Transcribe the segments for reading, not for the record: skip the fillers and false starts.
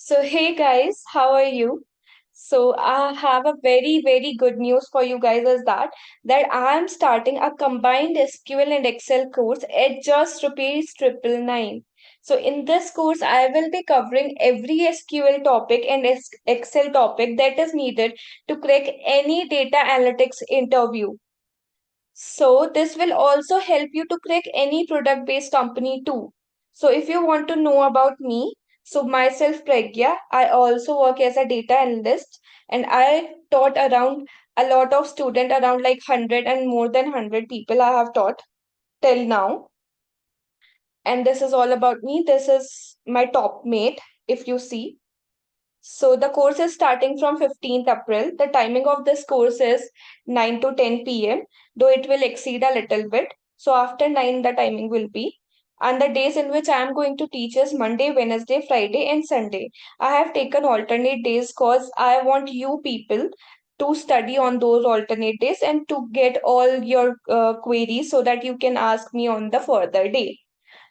So, hey guys, how are you? So, I have a very good news for you guys is that I am starting a combined SQL and Excel course at just rupees 999. So, in this course, I will be covering every SQL topic and Excel topic that is needed to crack any data analytics interview. So this will also help you to crack any product-based company too. So if you want to know about me, so myself Pragya, I also work as a data analyst and I taught around a lot of student around like 100 and more than 100 people I have taught till now. And this is all about me. This is my top mate if you see. So the course is starting from 15th April. The timing of this course is 9 to 10 p.m., though it will exceed a little bit. So after 9, the timing will be. And the days in which I am going to teach is Monday, Wednesday, Friday, and Sunday. I have taken alternate days because I want you people to study on those alternate days and to get all your queries so that you can ask me on the further day,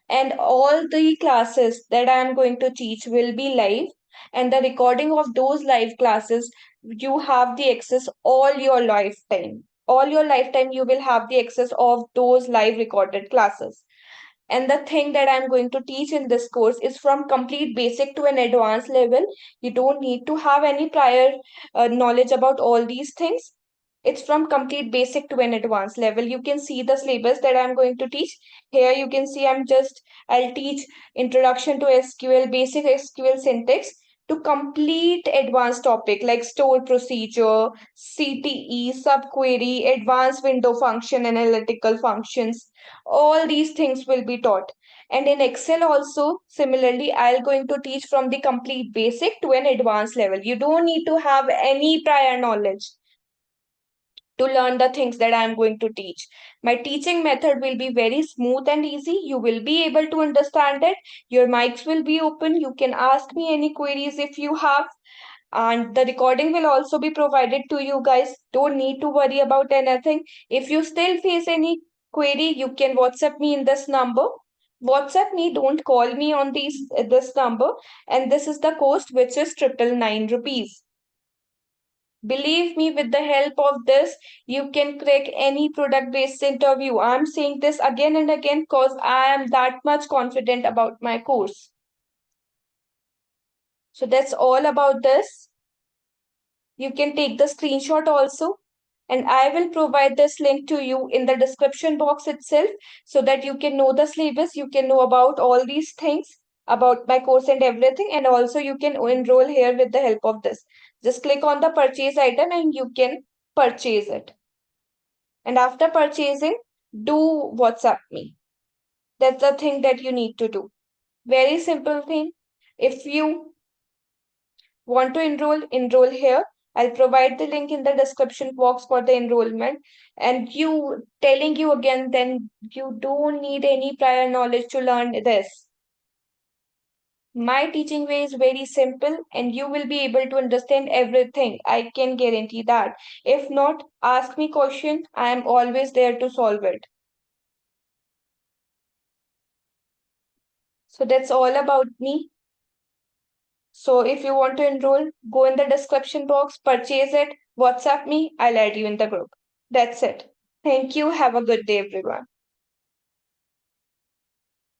and all the classes that I am going to teach will be live, and the recording of those live classes you have the access all your lifetime you will have the access of those live recorded classes. And the thing that I'm going to teach in this course is from complete basic to an advanced level. You don't need to have any prior knowledge about all these things. It's from complete basic to an advanced level. You can see the syllabus that I'm going to teach. Here you can see I'll teach introduction to SQL, basic SQL syntax to complete advanced topic like store procedure, CTE, subquery, advanced window function, analytical functions. All these things will be taught. And in Excel also, similarly, I'll going to teach from the complete basic to an advanced level. You don't need to have any prior knowledge to learn the things that I'm going to teach. My teaching method will be very smooth and easy. You will be able to understand it. Your mics will be open. You can ask me any queries if you have. And the recording will also be provided to you guys. Don't need to worry about anything. If you still face any query, you can WhatsApp me in this number. WhatsApp me, don't call me on this number. And this is the cost, which is 999 rupees. Believe me, with the help of this, you can crack any product based interview. I'm saying this again and again because I am that much confident about my course. So that's all about this. You can take the screenshot also, and I will provide this link to you in the description box itself so that you can know the syllabus, you can know about all these things about my course and everything, and also you can enroll here with the help of this. Just click on the purchase item and you can purchase it. And after purchasing, do WhatsApp me. That's the thing that you need to do. Very simple thing. If you want to enroll here. I'll provide the link in the description box for the enrollment. And you telling you again, then you don't need any prior knowledge to learn this. My teaching way is very simple and you will be able to understand everything. I can guarantee that. If not, ask me question. I am always there to solve it. So that's all about me. So if you want to enroll, go in the description box, purchase it, WhatsApp me, I'll add you in the group. That's it. Thank you. Have a good day, everyone.